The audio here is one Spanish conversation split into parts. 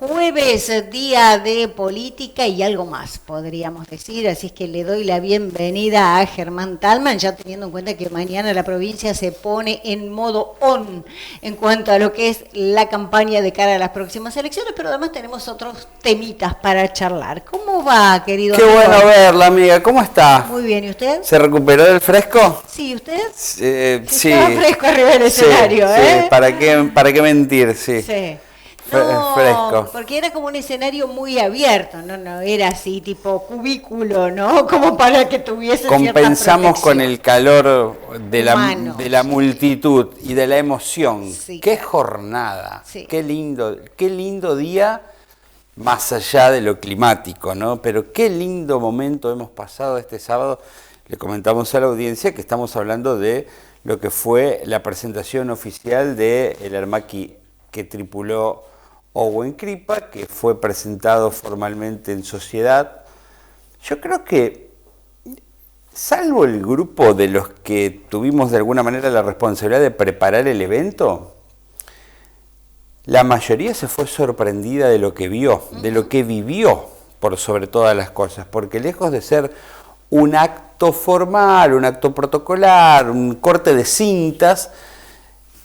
Jueves, día de política y algo más, podríamos decir, así es que le doy la bienvenida a Germán Thalmann, ya teniendo en cuenta que mañana la provincia se pone en modo on en cuanto a lo que es la campaña de cara a las próximas elecciones, pero además tenemos otros temitas para charlar. ¿Cómo va, querido Qué amigo? bueno verla, amiga. ¿Cómo está? Muy bien, ¿y usted? ¿Se recuperó del fresco? Sí, ¿usted? Sí. Estaba fresco arriba del escenario, sí, ¿eh? ¿Para qué mentir? Sí. Sí. No, Fresco. porque era como un escenario muy abierto, no era así tipo cubículo, ¿no? Como para que tuviese Compensamos cierta con el calor de humano, la sí. multitud y de la emoción. Sí, ¡Qué claro. jornada! Sí. Qué lindo día, más allá de lo climático, ¿no? Pero qué lindo momento hemos pasado este sábado. Le comentamos a la audiencia que estamos hablando de lo que fue la presentación oficial del Aermacchi que tripuló Owen Kripa, que fue presentado formalmente en sociedad. Yo creo que, salvo el grupo de los que tuvimos de alguna manera la responsabilidad de preparar el evento, la mayoría se fue sorprendida de lo que vio, de lo que vivió, por sobre todas las cosas, porque lejos de ser un acto formal, un acto protocolar, un corte de cintas,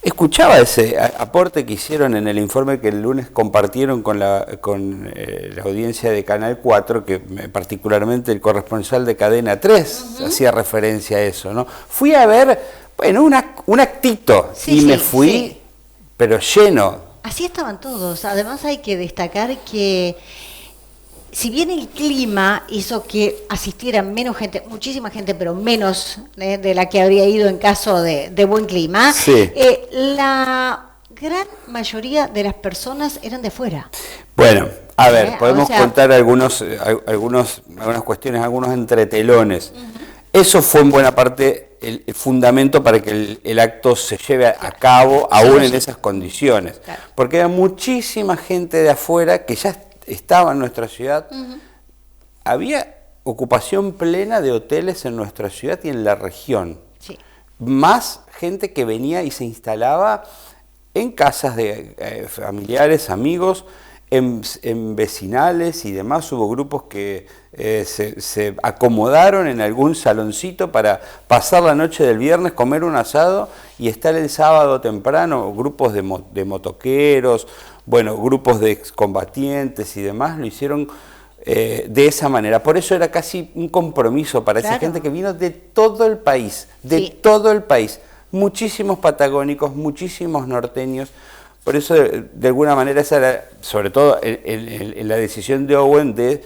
escuchaba ese aporte que hicieron en el informe que el lunes compartieron con la audiencia de Canal 4, que particularmente el corresponsal de Cadena 3 hacía referencia a eso, ¿no? Fui a ver, bueno, un actito y me fui, pero lleno. Así estaban todos. Además hay que destacar que si bien el clima hizo que asistiera menos gente, muchísima gente, pero menos de la que habría ido en caso de buen clima, Sí. La gran mayoría de las personas eran de fuera. Bueno, a ver, podemos o sea, contar algunas cuestiones, algunos entretelones. Eso fue en buena parte el fundamento para que el acto se lleve a cabo aún en esas condiciones. Claro. Porque hay muchísima gente de afuera que ya estaba en nuestra ciudad. Había ocupación plena de hoteles en nuestra ciudad y en la región. Sí. Más gente que venía y se instalaba en casas de familiares, amigos, en vecinales y demás. Hubo grupos que se acomodaron en algún saloncito para pasar la noche del viernes, comer un asado y estar el sábado temprano. Grupos de motoqueros, bueno, grupos de excombatientes y demás lo hicieron de esa manera. Por eso era casi un compromiso para esa gente que vino de todo el país, todo el país. Muchísimos patagónicos, muchísimos norteños. Por eso, de alguna manera, esa era, sobre todo, la decisión de Owen de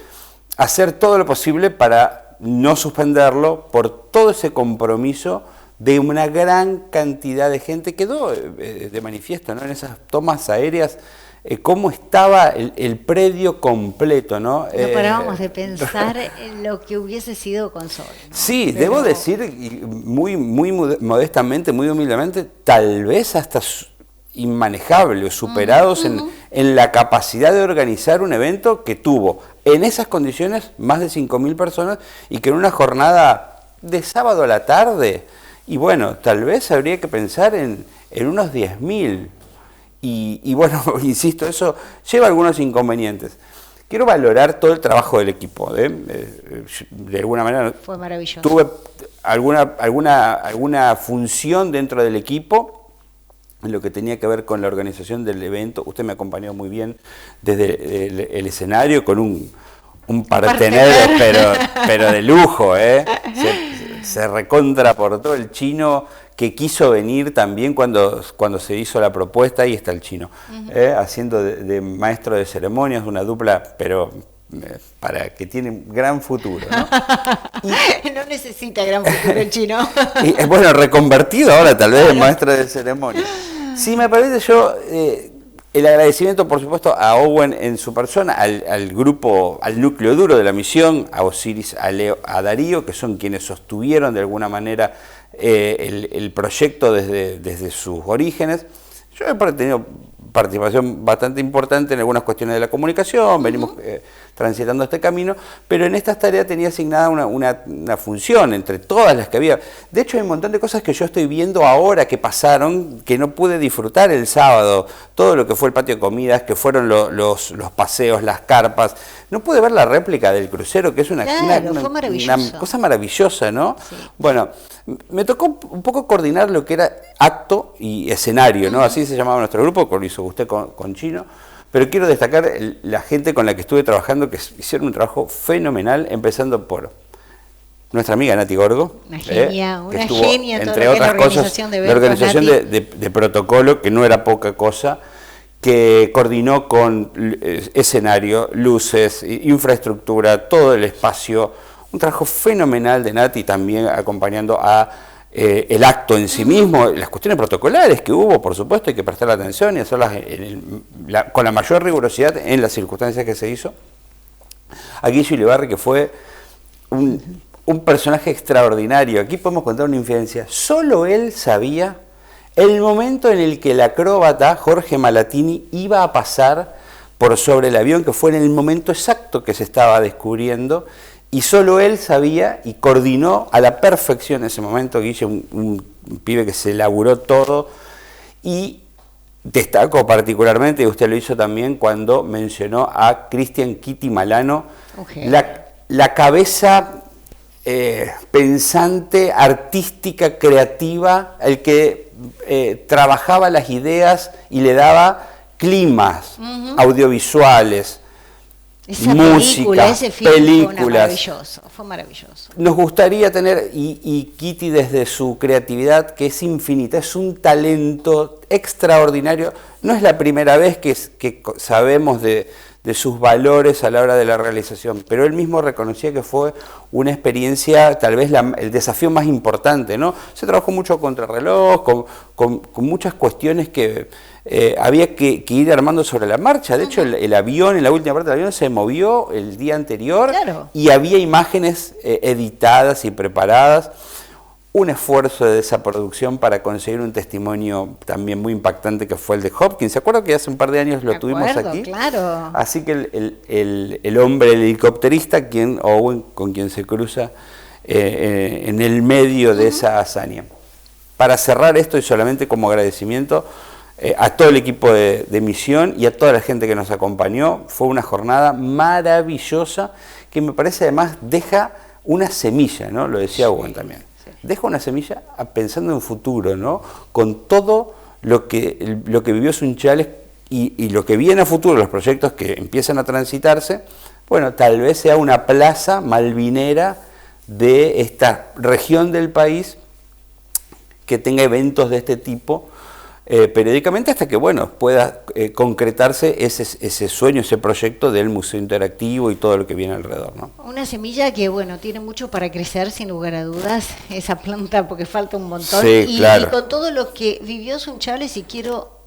hacer todo lo posible para no suspenderlo por todo ese compromiso de una gran cantidad de gente. Quedó de manifiesto, ¿no? En esas tomas aéreas, cómo estaba el predio completo, ¿no? No parábamos de pensar en lo que hubiese sido con Sol, ¿no? Sí, Pero debo decir, muy modestamente, muy humildemente, tal vez hasta inmanejable o superados en la capacidad de organizar un evento que tuvo en esas condiciones más de 5.000 personas y que en una jornada de sábado a la tarde, y bueno, tal vez habría que pensar en unos 10.000. Y bueno, insisto, eso lleva algunos inconvenientes. Quiero valorar todo el trabajo del equipo. De alguna manera fue maravilloso. Tuve alguna función dentro del equipo en lo que tenía que ver con la organización del evento. Usted me acompañó muy bien desde el escenario con un partener, pero de lujo, se recontraportó el chino que quiso venir también cuando se hizo la propuesta. Ahí está el chino, haciendo de maestro de ceremonias, una dupla, pero para que tiene gran futuro, ¿no? No necesita gran futuro el chino. Y, bueno, reconvertido ahora tal vez en maestro de ceremonias. Sí, me parece yo el agradecimiento, por supuesto, a Owen en su persona, al grupo, al núcleo duro de la misión, a Osiris, a Leo, a Darío, que son quienes sostuvieron de alguna manera el proyecto desde sus orígenes. Yo he tenido participación bastante importante en algunas cuestiones de la comunicación, venimos transitando este camino, pero en estas tareas tenía asignada una función entre todas las que había. De hecho, hay un montón de cosas que yo estoy viendo ahora que pasaron, que no pude disfrutar el sábado, todo lo que fue el patio de comidas, que fueron los paseos, las carpas. No pude ver la réplica del crucero, que es una cosa maravillosa, ¿no? Sí. Bueno, me tocó un poco coordinar lo que era acto y escenario, ¿no? Así se llamaba nuestro grupo, lo hizo usted con Chino. Pero quiero destacar la gente con la que estuve trabajando, que hicieron un trabajo fenomenal, empezando por nuestra amiga Nati Gorgo. Una genia, que estuvo, entre otras cosas, la organización de protocolo, que no era poca cosa, que coordinó con escenario, luces, infraestructura, todo el espacio. Un trabajo fenomenal de Nati, también acompañando a el acto en sí mismo, las cuestiones protocolares que hubo, por supuesto, hay que prestar atención y hacerlas con la mayor rigurosidad en las circunstancias que se hizo. A Guillo Ulibarri, que fue un personaje extraordinario. Aquí podemos contar una infidencia. Solo él sabía el momento en el que el acróbata Jorge Malatini iba a pasar por sobre el avión, que fue en el momento exacto que se estaba descubriendo. Y solo él sabía y coordinó a la perfección en ese momento. Guille, un pibe que se laburó todo. Y destaco particularmente, y usted lo hizo también, cuando mencionó a Cristian Kitty Malano, la cabeza pensante, artística, creativa, el que trabajaba las ideas y le daba climas audiovisuales. Esa música, ese film películas. Fue maravilloso. Nos gustaría tener, y Kitty desde su creatividad, que es infinita, es un talento extraordinario. No es la primera vez que sabemos de sus valores a la hora de la realización, pero él mismo reconocía que fue una experiencia, tal vez el desafío más importante, ¿no? Se trabajó mucho contrarreloj, con muchas cuestiones que había que ir armando sobre la marcha. De hecho, el avión, en la última parte del avión, se movió el día anterior, claro, y había imágenes editadas y preparadas. Un esfuerzo de esa producción para conseguir un testimonio también muy impactante, que fue el de Hopkins. ¿Se acuerdan que hace un par de años lo tuvimos aquí? Claro. Así que el hombre, el helicópterista, Owen, con quien se cruza en el medio de esa hazaña. Para cerrar esto, y solamente como agradecimiento a todo el equipo de misión y a toda la gente que nos acompañó, fue una jornada maravillosa que me parece además deja una semilla, ¿no? Lo decía Owen también. Deja una semilla pensando en futuro, ¿no? Con todo lo que vivió Sunchales y lo que viene a futuro, los proyectos que empiezan a transitarse, bueno, tal vez sea una plaza malvinera de esta región del país que tenga eventos de este tipo periódicamente, hasta que, bueno, pueda concretarse ese sueño, ese proyecto del museo interactivo y todo lo que viene alrededor, ¿no? Una semilla que, bueno, tiene mucho para crecer, sin lugar a dudas, esa planta, porque falta un montón. Sí, claro. Y con todo lo que vivió Sunchales, y quiero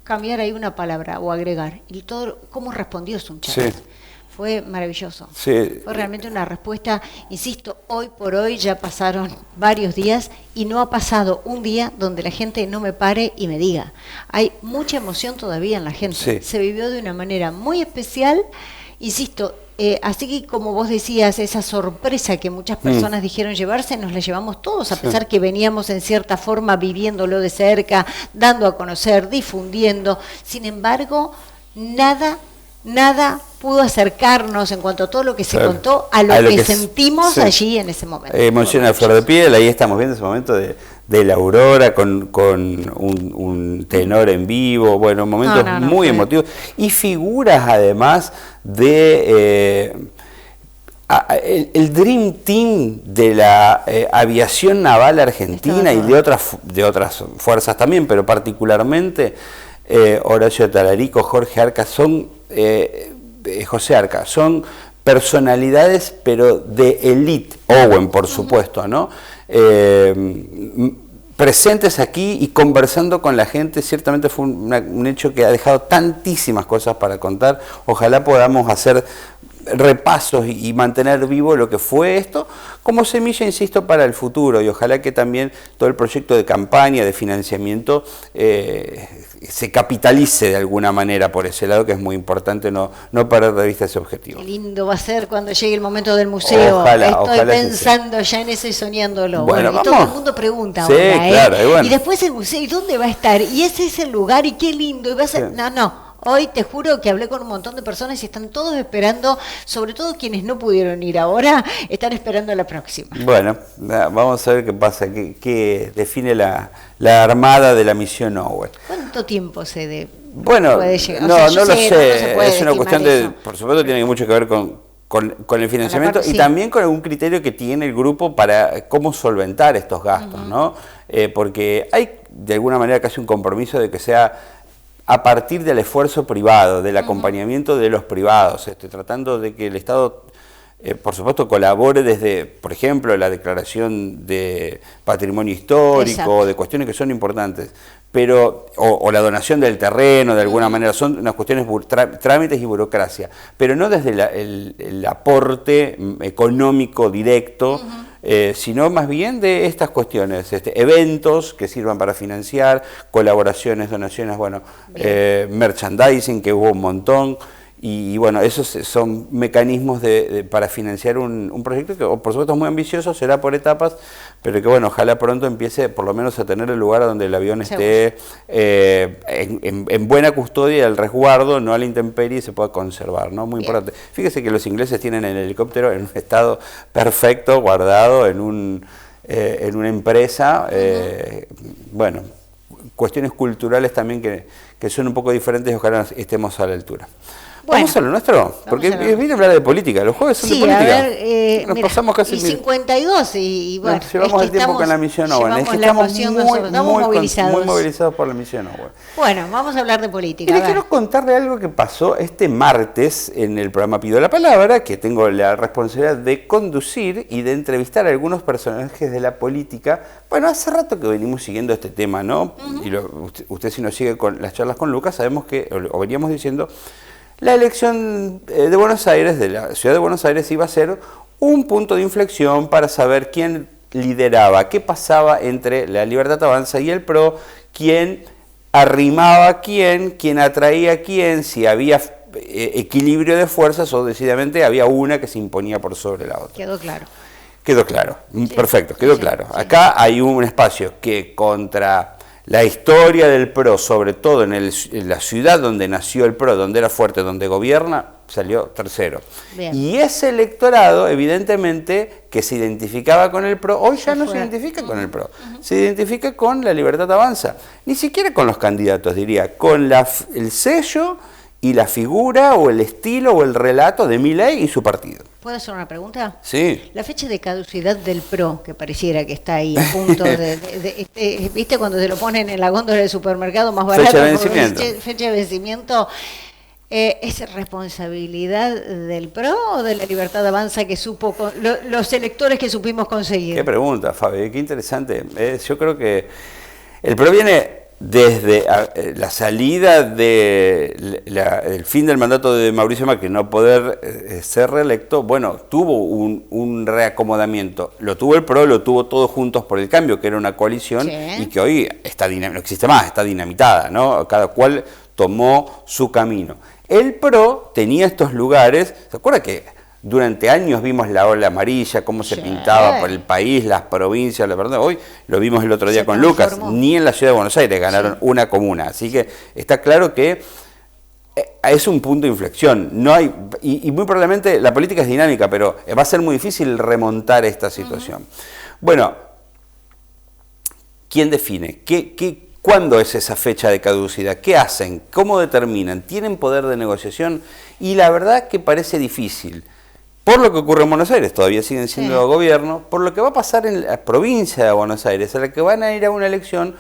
cambiar ahí una palabra o agregar, y todo cómo respondió Sunchales. Sí. Fue maravilloso. Sí. Fue realmente una respuesta, insisto, hoy por hoy ya pasaron varios días y no ha pasado un día donde la gente no me pare y me diga. Hay mucha emoción todavía en la gente. Sí. Se vivió de una manera muy especial, insisto, así que como vos decías, esa sorpresa que muchas personas dijeron llevarse, nos la llevamos todos, a pesar que veníamos en cierta forma viviéndolo de cerca, dando a conocer, difundiendo. Sin embargo, nada pudo acercarnos en cuanto a todo lo que se contó a lo que sentimos allí en ese momento. Emoción a flor de piel, ahí estamos viendo ese momento de la Aurora con un tenor en vivo, bueno, momentos muy emotivos, y figuras además de el Dream Team de la aviación naval argentina y de otras fuerzas también, pero particularmente Horacio Talarico, Jorge Arca, José Arca, son personalidades, pero de élite. Owen, por supuesto, ¿no? Presentes aquí y conversando con la gente. Ciertamente fue un hecho que ha dejado tantísimas cosas para contar. Ojalá podamos hacer repasos y mantener vivo lo que fue esto, como semilla, insisto, para el futuro, y ojalá que también todo el proyecto de campaña, de financiamiento, se capitalice de alguna manera por ese lado, que es muy importante no perder de vista ese objetivo. Qué lindo va a ser cuando llegue el momento del museo. Estoy pensando ya en eso y soñándolo. Bueno, y todo el mundo pregunta sí, ahora, claro, y bueno. Y después el museo, ¿y dónde va a estar? Y ese es el lugar, y qué lindo. Y va a ser... Sí. No. Hoy te juro que hablé con un montón de personas y están todos esperando, sobre todo quienes no pudieron ir ahora, están esperando la próxima. Bueno, vamos a ver qué pasa, qué define la armada de la misión Owen. ¿Cuánto tiempo Bueno, puede llegar? No lo sé, es una cuestión de, eso. por supuesto tiene mucho que ver con el financiamiento parte, y sí. También con algún criterio que tiene el grupo para cómo solventar estos gastos, ¿no? Porque hay de alguna manera casi un compromiso de que sea a partir del esfuerzo privado, del acompañamiento de los privados, tratando de que el Estado, por supuesto, colabore desde, por ejemplo, la declaración de patrimonio histórico, Exacto. de cuestiones que son importantes, pero o la donación del terreno, de alguna manera, son unas cuestiones, trámites y burocracia, pero no desde el aporte económico directo, sino más bien de estas cuestiones, eventos que sirvan para financiar, colaboraciones, donaciones, bueno, merchandising, que hubo un montón, y bueno, esos son mecanismos para financiar un proyecto que, por supuesto, es muy ambicioso, será por etapas, pero que bueno, ojalá pronto empiece por lo menos a tener el lugar donde el avión esté en buena custodia y al resguardo, no a la intemperie, y se pueda conservar, ¿no? Muy importante. Fíjese que los ingleses tienen el helicóptero en un estado perfecto, guardado en una empresa, bueno, cuestiones culturales también que son un poco diferentes y ojalá estemos a la altura. Bueno, ¿Vamos a lo nuestro? Porque vine a hablar de política, los jueves son de política. A ver, nos pasamos casi 52 y bueno, nos llevamos el tiempo con la misión Owen. Estamos movilizados. Muy movilizados por la misión Owen. Bueno, vamos a hablar de política. Y les quiero contarle algo que pasó este martes en el programa Pido la Palabra, que tengo la responsabilidad de conducir y de entrevistar a algunos personajes de la política. Bueno, hace rato que venimos siguiendo este tema, ¿no? Y usted si nos sigue con las charlas con Lucas, sabemos que, o veníamos diciendo, la elección de Buenos Aires, de la ciudad de Buenos Aires, iba a ser un punto de inflexión para saber quién lideraba, qué pasaba entre la Libertad Avanza y el PRO, quién arrimaba a quién atraía a quién, si había equilibrio de fuerzas o decididamente había una que se imponía por sobre la otra. Quedó claro. Quedó claro, sí, perfecto, quedó claro. Sí. Acá hay un espacio que contra la historia del PRO, sobre todo en la ciudad donde nació el PRO, donde era fuerte, donde gobierna, salió tercero. Bien. Y ese electorado, evidentemente, que se identificaba con el PRO, hoy ya no se identifica con el PRO, se identifica con la Libertad Avanza. Ni siquiera con los candidatos, diría, con el sello y la figura o el estilo o el relato de Milei y su partido. ¿Puedo hacer una pregunta? Sí. La fecha de caducidad del PRO, que pareciera que está ahí a punto ¿viste cuando te lo ponen en la góndola del supermercado más barato? Fecha de vencimiento. Fecha de vencimiento. ¿Es responsabilidad del PRO o de la Libertad Avanza que supo, los electores que supimos conseguir? Qué pregunta, Fabi, qué interesante. Yo creo que el PRO viene desde la salida del fin del mandato de Mauricio Macri, no poder ser reelecto, bueno, tuvo un reacomodamiento. Lo tuvo el PRO, lo tuvo todos juntos por el cambio, que era una coalición, sí, y que hoy no existe más, está dinamitada, ¿no? Cada cual tomó su camino. El PRO tenía estos lugares, ¿se acuerda que durante años vimos la ola amarilla, cómo se pintaba por el país, las provincias, la verdad? Hoy lo vimos el otro día con Lucas, ni en la ciudad de Buenos Aires ganaron una comuna, así que está claro que es un punto de inflexión. No hay, y muy probablemente la política es dinámica, pero va a ser muy difícil remontar esta situación. Bueno, ¿quién define? ¿Cuándo es esa fecha de caducidad? ¿Qué hacen? ¿Cómo determinan? ¿Tienen poder de negociación? Y la verdad que parece difícil. Por lo que ocurre en Buenos Aires, todavía siguen siendo gobierno, por lo que va a pasar en la provincia de Buenos Aires, a la que van a ir a una elección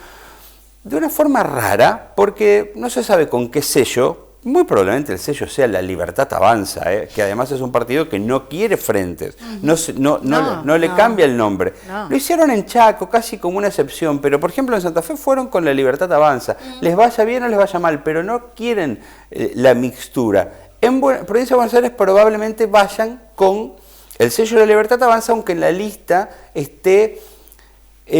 de una forma rara, porque no se sabe con qué sello, muy probablemente el sello sea la Libertad Avanza, que además es un partido que no quiere frentes, no le cambia el nombre. Lo hicieron en Chaco, casi como una excepción, pero por ejemplo en Santa Fe fueron con la Libertad Avanza. Les vaya bien o les vaya mal, pero no quieren la mixtura. en Provincia de Buenos Aires probablemente vayan con el sello de la Libertad Avanza, aunque en la lista esté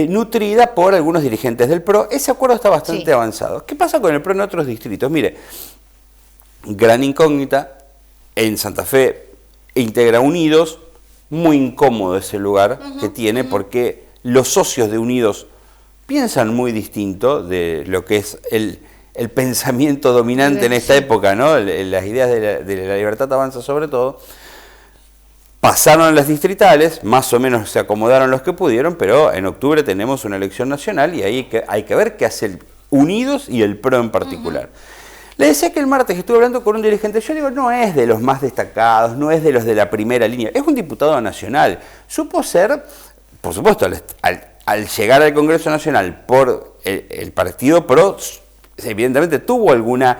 nutrida por algunos dirigentes del PRO. Ese acuerdo está bastante avanzado. ¿Qué pasa con el PRO en otros distritos? Mire, gran incógnita, en Santa Fe integra Unidos, muy incómodo ese lugar que tiene, porque los socios de Unidos piensan muy distinto de lo que es el pensamiento dominante en esta época, ¿no? Las ideas de la Libertad Avanza sobre todo. Pasaron a las distritales, más o menos se acomodaron los que pudieron, pero en octubre tenemos una elección nacional y ahí hay que ver qué hace el Unidos y el PRO en particular. Le decía que el martes estuve hablando con un dirigente, yo digo, no es de los más destacados, no es de los de la primera línea, es un diputado nacional. Supo ser, por supuesto, al llegar al Congreso Nacional por el partido PRO, evidentemente tuvo alguna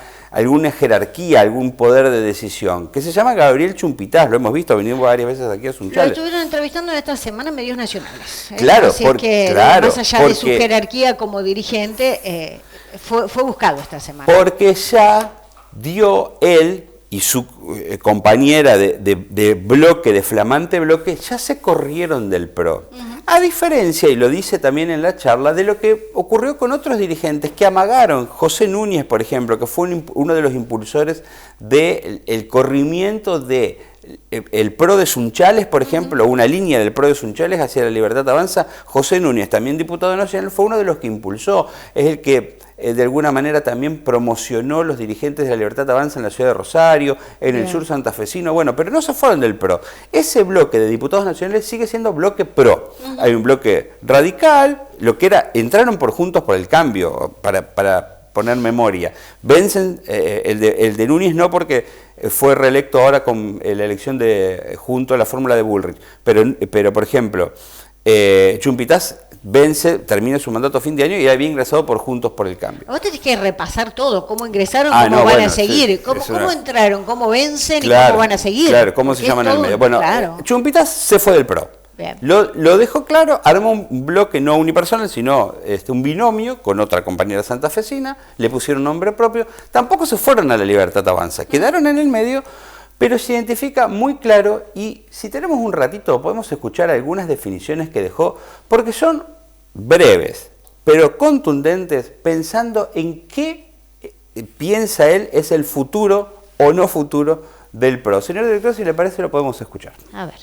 jerarquía, algún poder de decisión, que se llama Gabriel Chumpitaz, lo hemos visto, venimos varias veces aquí a Sunchales. Lo estuvieron entrevistando en esta semana en medios nacionales. Claro, así que más allá de su jerarquía como dirigente, fue buscado esta semana. Porque ya dio él y su compañera de bloque, de flamante bloque, ya se corrieron del PRO. A diferencia, y lo dice también en la charla, de lo que ocurrió con otros dirigentes que amagaron. José Núñez, por ejemplo, que fue uno de los impulsores del corrimiento de el PRO de Sunchales, por ejemplo, una línea del PRO de Sunchales hacia la Libertad Avanza. José Núñez, también diputado nacional, fue uno de los que impulsó, es el que de alguna manera también promocionó los dirigentes de la Libertad Avanza en la ciudad de Rosario, en el sur santafesino, bueno, pero no se fueron del PRO. Ese bloque de diputados nacionales sigue siendo bloque PRO. Hay un bloque radical, lo que era, entraron por Juntos por el Cambio, para poner memoria. Vencen, el de Núñez no, porque fue reelecto ahora con la elección junto a la fórmula de Bullrich, pero por ejemplo, Chumpitaz termina su mandato a fin de año y había ingresado por Juntos por el Cambio. Vos tenés que repasar todo, cómo ingresaron, cómo van a seguir, cómo entraron, cómo vencen y cómo van a seguir. Claro, cómo se llaman en el medio. Bueno, Chumpitaz se fue del PRO. Lo dejó claro, armó un bloque no unipersonal, sino un binomio con otra compañera santafesina, le pusieron nombre propio, tampoco se fueron a la Libertad Avanza, quedaron en el medio, pero se identifica muy claro, y si tenemos un ratito podemos escuchar algunas definiciones que dejó, porque son breves, pero contundentes, pensando en qué piensa él es el futuro o no futuro del PRO. Señor director, si le parece lo podemos escuchar. A ver.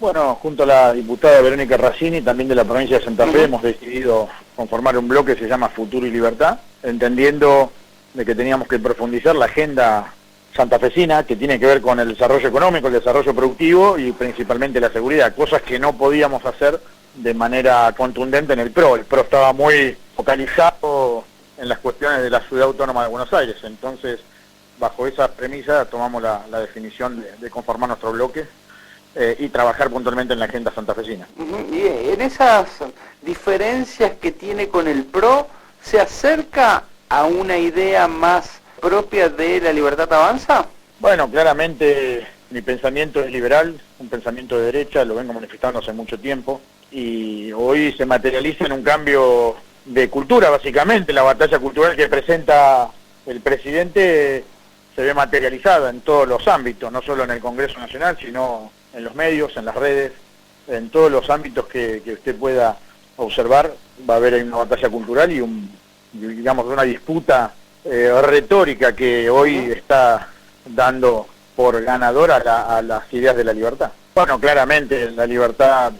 Bueno, junto a la diputada Verónica Racini, también de la provincia de Santa Fe, hemos decidido conformar un bloque que se llama Futuro y Libertad, entendiendo de que teníamos que profundizar la agenda santafesina, que tiene que ver con el desarrollo económico, el desarrollo productivo y principalmente la seguridad, cosas que no podíamos hacer de manera contundente en el PRO. El PRO estaba muy focalizado en las cuestiones de la Ciudad Autónoma de Buenos Aires, entonces bajo esa premisa tomamos la definición de conformar nuestro bloque y trabajar puntualmente en la agenda santafesina. Y en esas diferencias que tiene con el PRO, ¿se acerca a una idea más propia de la Libertad Avanza? Bueno, claramente mi pensamiento es liberal, un pensamiento de derecha, lo vengo manifestando hace mucho tiempo, y hoy se materializa en un cambio de cultura, básicamente. La batalla cultural que presenta el presidente se ve materializada en todos los ámbitos, no solo en el Congreso Nacional, sino en los medios, en las redes, en todos los ámbitos que usted pueda observar. Va a haber una batalla cultural y digamos una disputa retórica que hoy está dando por ganadora a las ideas de la libertad. Bueno, claramente la libertad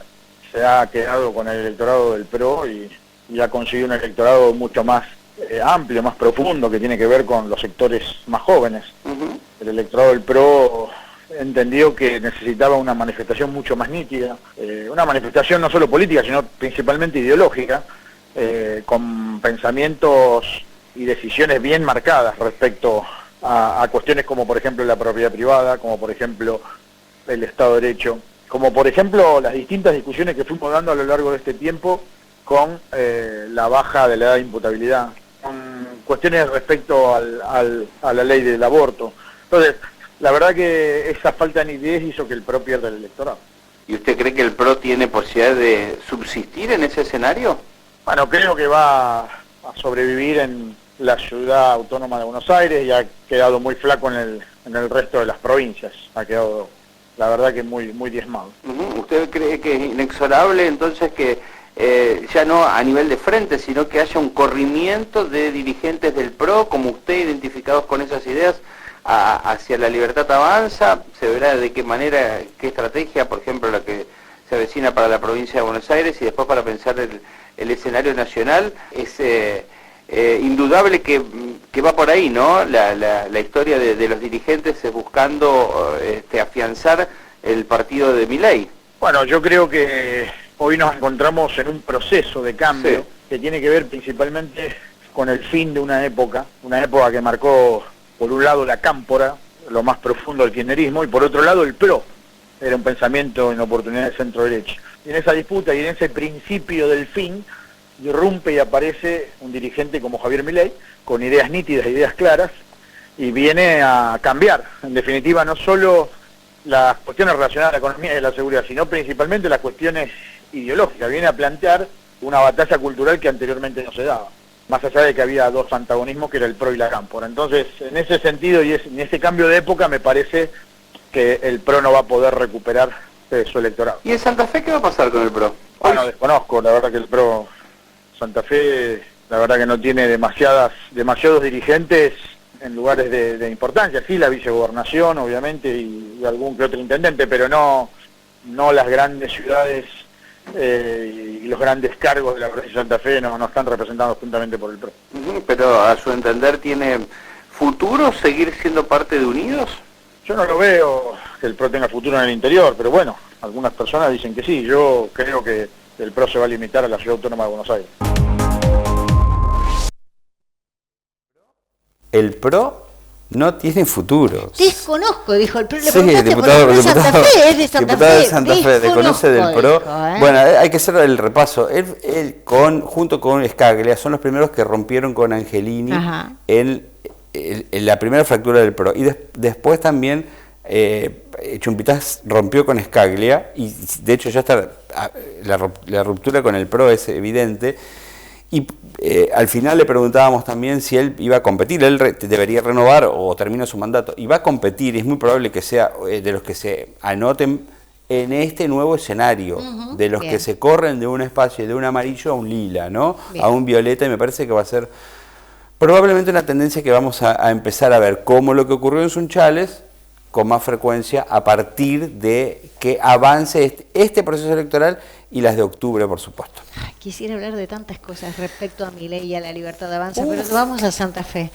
se ha quedado con el electorado del PRO y ha conseguido un electorado mucho más amplio, más profundo, que tiene que ver con los sectores más jóvenes. El electorado del PRO entendió que necesitaba una manifestación mucho más nítida, una manifestación no solo política, sino principalmente ideológica, con pensamientos y decisiones bien marcadas respecto a cuestiones como por ejemplo la propiedad privada, como por ejemplo el Estado de Derecho, como por ejemplo las distintas discusiones que fuimos dando a lo largo de este tiempo con la baja de la edad de imputabilidad, con cuestiones respecto a la ley del aborto. Entonces, la verdad que esa falta de nitidez hizo que el PRO pierda el electorado. ¿Y usted cree que el PRO tiene posibilidad de subsistir en ese escenario? Bueno, creo que va a sobrevivir la ciudad autónoma de Buenos Aires y ha quedado muy flaco en el resto de las provincias. Ha quedado, la verdad, que muy diezmado. ¿Usted cree que es inexorable entonces que ya no a nivel de frente, sino que haya un corrimiento de dirigentes del PRO, como usted, identificados con esas ideas, hacia La Libertad Avanza? ¿Se verá de qué manera, qué estrategia, por ejemplo, la que se avecina para la provincia de Buenos Aires y después para pensar el escenario nacional? Es indudable que va por ahí, ¿no? La historia de los dirigentes buscando afianzar el partido de Milei. Bueno, yo creo que hoy nos encontramos en un proceso de cambio que tiene que ver principalmente con el fin de una época que marcó, por un lado, la cámpora, lo más profundo del kirchnerismo, y por otro lado el PRO. Era un pensamiento en oportunidad de centro-derecha. Y en esa disputa y en ese principio del fin, irrumpe y aparece un dirigente como Javier Milei, con ideas nítidas, ideas claras, y viene a cambiar, en definitiva, no solo las cuestiones relacionadas a la economía y a la seguridad, sino principalmente las cuestiones ideológicas. Viene a plantear una batalla cultural que anteriormente no se daba, más allá de que había dos antagonismos, que era el PRO y la cámpora. Entonces, en ese sentido y en ese cambio de época, me parece que el PRO no va a poder recuperar su electorado. ¿Y en Santa Fe qué va a pasar con el PRO? Bueno, desconozco, la verdad que el PRO, Santa Fe, la verdad que no tiene demasiados dirigentes en lugares de importancia. Sí, la vicegobernación, obviamente, y algún que otro intendente, pero no las grandes ciudades y los grandes cargos de la provincia de Santa Fe no están representados juntamente por el PRO. Pero a su entender, ¿tiene futuro seguir siendo parte de Unidos? Yo no lo veo que el PRO tenga futuro en el interior, pero bueno, algunas personas dicen que sí. Yo creo que el PRO se va a limitar a la ciudad autónoma de Buenos Aires. El PRO no tiene futuro. Desconozco, dijo el PRO. Le Sí, diputado de Santa Fe, es de Santa Fe. de Santa Fe, desconoce del PRO. Dijo, Bueno, hay que hacer el repaso. Él junto con Scalia, son los primeros que rompieron con Angelini en la primera fractura del PRO. Y después también Chumpitaz rompió con Scalia, y de hecho ya está la ruptura con el PRO es evidente. Y al final le preguntábamos también si él iba a competir. Él debería renovar o termina su mandato. Y va a competir, y es muy probable que sea de los que se anoten en este nuevo escenario, de los que se corren de un espacio de un amarillo a un lila, ¿no? A un violeta, y me parece que va a ser probablemente una tendencia que vamos a empezar a ver, como lo que ocurrió en Sunchales, con más frecuencia a partir de que avance este proceso electoral y las de octubre, por supuesto. Quisiera hablar de tantas cosas respecto a Milei y a La Libertad Avanza, pero vamos a Santa Fe.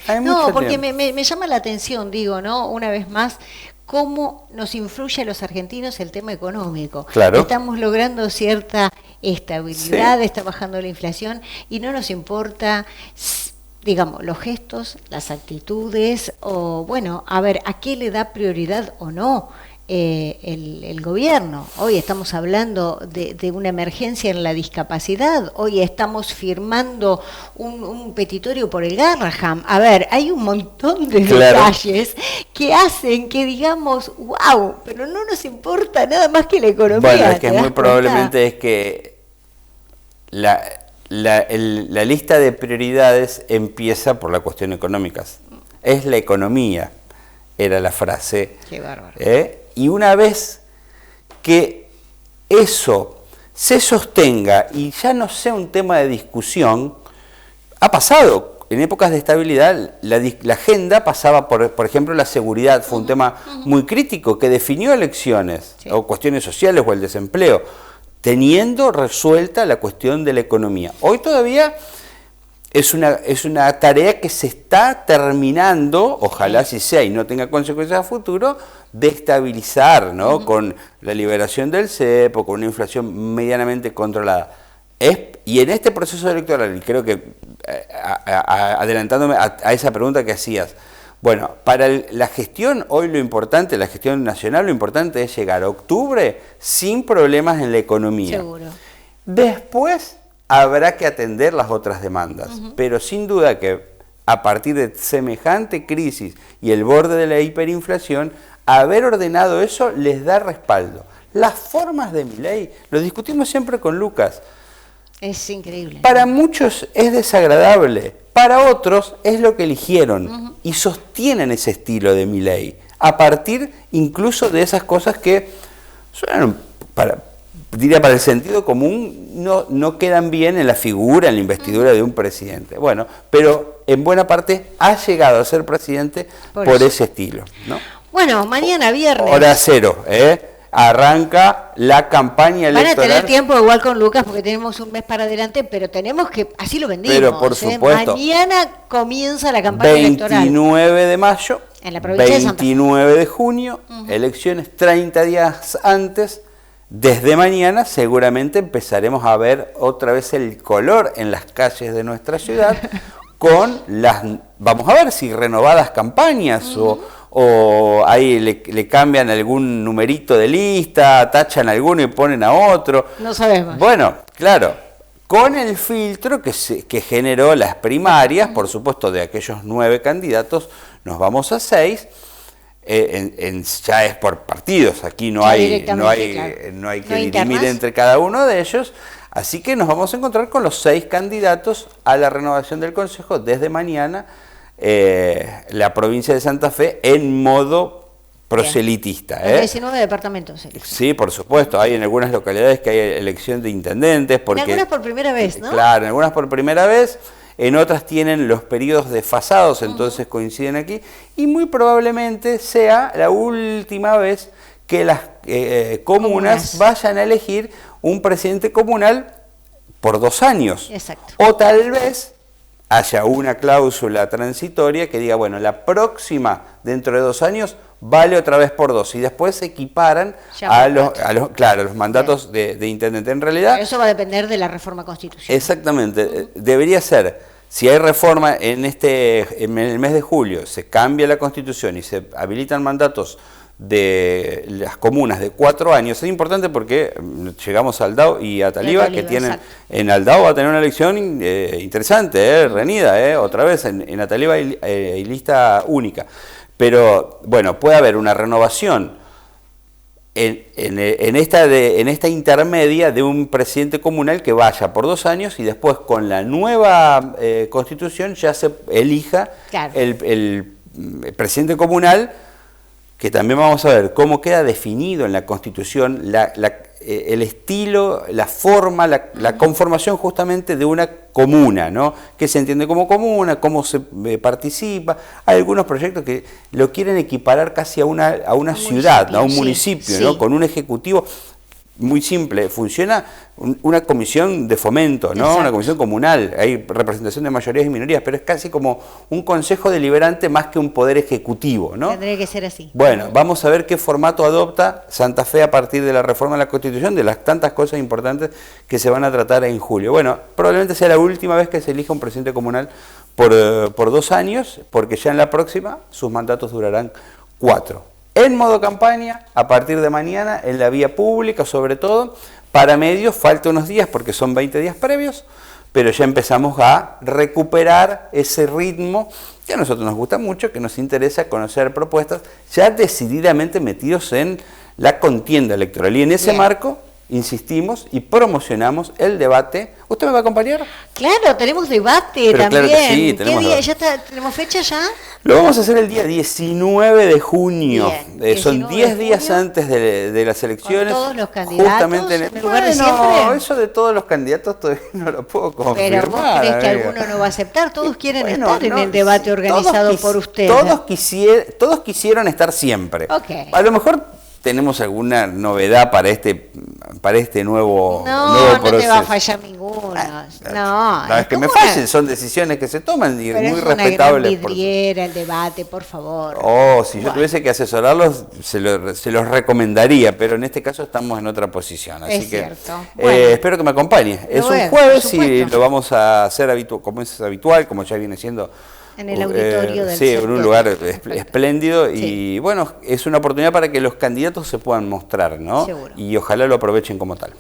Porque me llama la atención, digo, ¿no? Una vez más, cómo nos influye a los argentinos el tema económico. Claro. Estamos logrando cierta estabilidad, está bajando la inflación, y no nos importa, digamos, los gestos, las actitudes, o bueno, a ver, ¿a qué le da prioridad o no el gobierno? Hoy estamos hablando de una emergencia en la discapacidad, hoy estamos firmando un petitorio por el Garraham. A ver, hay un montón de detalles que hacen que digamos, wow, pero no nos importa nada más que la economía. Bueno, es que muy probablemente es que la lista de prioridades empieza por la cuestión económica. Es la economía, era la frase. Qué bárbaro. Y una vez que eso se sostenga y ya no sea un tema de discusión, ha pasado. En épocas de estabilidad, la agenda pasaba por ejemplo, la seguridad. Fue un tema muy crítico que definió elecciones, o cuestiones sociales, o el desempleo, teniendo resuelta la cuestión de la economía. Hoy todavía es una tarea que se está terminando, ojalá así sea y no tenga consecuencias a futuro, de estabilizar, ¿no? Con la liberación del cepo, con una inflación medianamente controlada. Y en este proceso electoral, y creo que adelantándome a esa pregunta que hacías, bueno, para la gestión, hoy lo importante, la gestión nacional, lo importante es llegar a octubre sin problemas en la economía. Seguro. Después habrá que atender las otras demandas, pero sin duda que a partir de semejante crisis y el borde de la hiperinflación, haber ordenado eso les da respaldo. Las formas de Milei, lo discutimos siempre con Lucas. Es increíble. Para muchos es desagradable, para otros es lo que eligieron y sostienen ese estilo de Milei, a partir incluso de esas cosas que suenan, diría para el sentido común, no quedan bien en la figura, en la investidura de un presidente. Bueno, pero en buena parte ha llegado a ser presidente por ese estilo, ¿no? Bueno, mañana viernes. Hora cero, arranca la campaña electoral. Van a tener tiempo igual con Lucas porque tenemos un mes para adelante, pero tenemos que, así lo vendimos. Pero por supuesto. Mañana comienza la campaña electoral. 29 de mayo, en la provincia 29 de junio, elecciones 30 días antes. Desde mañana seguramente empezaremos a ver otra vez el color en las calles de nuestra ciudad con vamos a ver si renovadas campañas o ahí le cambian algún numerito de lista, tachan alguno y ponen a otro. No sabemos. Bueno, claro, con el filtro que generó las primarias, por supuesto de aquellos 9 candidatos, nos vamos a 6. Ya es por partidos, aquí no hay que dirimir entre cada uno de ellos, así que nos vamos a encontrar con los 6 candidatos a la renovación del Consejo desde mañana, la provincia de Santa Fe en modo proselitista. 19 departamentos. Sí, por supuesto, hay en algunas localidades que hay elección de intendentes. En algunas por primera vez, ¿no? Claro, en algunas por primera vez. En otras tienen los periodos desfasados, entonces coinciden aquí, y muy probablemente sea la última vez que las comunas vayan a elegir un presidente comunal por 2 años. Exacto. O tal vez haya una cláusula transitoria que diga, bueno, la próxima, dentro de 2 años, vale otra vez por 2, y después se equiparan a los mandatos de intendente. En realidad, pero eso va a depender de la reforma constitucional. Exactamente, debería ser, si hay reforma en el mes de julio, se cambia la constitución y se habilitan mandatos de las comunas de 4 años. Es importante porque llegamos a Aldao y a Taliba, que tienen, en Aldao va a tener una elección interesante, reñida, otra vez, en Ataliba hay lista única. Pero bueno, puede haber una renovación en esta intermedia de un presidente comunal que vaya por 2 años y después con la nueva constitución ya se elija el presidente comunal, que también vamos a ver cómo queda definido en la constitución el estilo, la forma, la conformación justamente de una comuna, ¿no? ¿Qué se entiende como comuna? ¿Cómo se participa? Hay algunos proyectos que lo quieren equiparar casi a una ciudad, ¿no? A un municipio, ¿no? Con un ejecutivo muy simple. Funciona una comisión de fomento, ¿no? Una comisión comunal. Hay representación de mayorías y minorías, pero es casi como un consejo deliberante más que un poder ejecutivo, ¿no? Tendría que ser así. Bueno, vamos a ver qué formato adopta Santa Fe a partir de la reforma de la Constitución, de las tantas cosas importantes que se van a tratar en julio. Bueno, probablemente sea la última vez que se elija un presidente comunal por 2 años, porque ya en la próxima sus mandatos durarán 4. En modo campaña, a partir de mañana, en la vía pública sobre todo, para medios falta unos días porque son 20 días previos, pero ya empezamos a recuperar ese ritmo que a nosotros nos gusta mucho, que nos interesa conocer propuestas, ya decididamente metidos en la contienda electoral. Y en ese marco insistimos y promocionamos el debate. ¿Usted me va a acompañar? Claro, tenemos debate también. Claro que sí, ¿Qué día? ¿Tenemos fecha ya? Lo vamos a hacer el día 19 de junio. Son 10 días antes de las elecciones. ¿Con todos los candidatos? Justamente en el lugar de siempre. No, eso de todos los candidatos todavía no lo puedo confirmar. Pero vos crees que alguno no va a aceptar. Todos quieren estar en el debate organizado por ustedes. Todos quisieron estar siempre. Okay. A lo mejor tenemos alguna novedad para este nuevo No proceso. te va a fallar ninguno. No, es que me fallen, son decisiones que se toman y pero muy es respetables. Una gran vidriera, el debate, por favor. Si yo tuviese que asesorarlos, se los recomendaría, pero en este caso estamos en otra posición. Así es que cierto. Bueno, espero que me acompañe. Es un jueves y lo vamos a hacer como es habitual, como ya viene siendo. En el auditorio del Sí, en un lugar espléndido sí. Y bueno, es una oportunidad para que los candidatos se puedan mostrar, ¿no? Seguro. Y ojalá lo aprovechen como tal.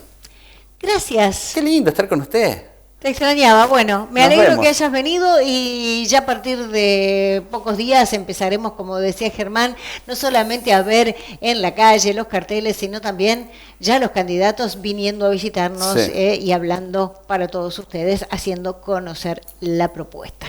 Gracias. Qué lindo estar con usted. Te extrañaba. Bueno, me Nos alegro vemos. que hayas venido y ya a partir de pocos días empezaremos, como decía Germán, no solamente a ver en la calle los carteles, sino también ya los candidatos viniendo a visitarnos Sí. y hablando para todos ustedes, haciendo conocer la propuesta.